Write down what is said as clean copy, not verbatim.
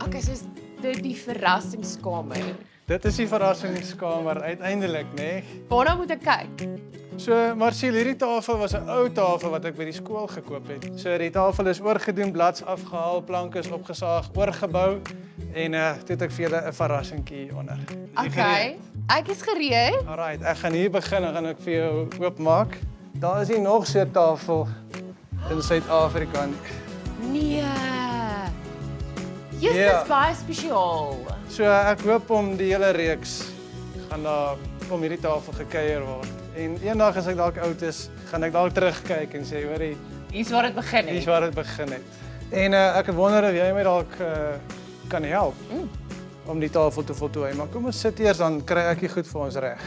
Okay, so is dit die verrassingskamer. Dit is die verrassingskamer uiteindelik, né? Waarna moet ek kyk? So, Marcel, hierdie tafel was 'n ou tafel wat ek by die skool gekoop het. So, die tafel is oorgedoen, blads afgehaal, planke is opgesaag, oorgebou en toe het ek vir julle 'n verrassingkie hier onder. Is jy gereed? Okay, ek is gereed. Alright, ek gaan hier begin en gaan ek vir jou oopmaak. Daar is nie nog so 'n tafel in Suid-Afrika nie. Nee. Dis Ja. baie spesiaal. So, ek hoop om die hele reeks gaan daar om hierdie tafel gekuier word. En eendag as ek dalk oud is, gaan ek dalk terugkyk en sê, hoorie, Hier's waar dit begin hier's het. waar dit begin het. En ek wonder of jy my dalk kan help om die tafel te voltooi. Maar kom ons sit eers, dan kry ek dit goed vir ons reg.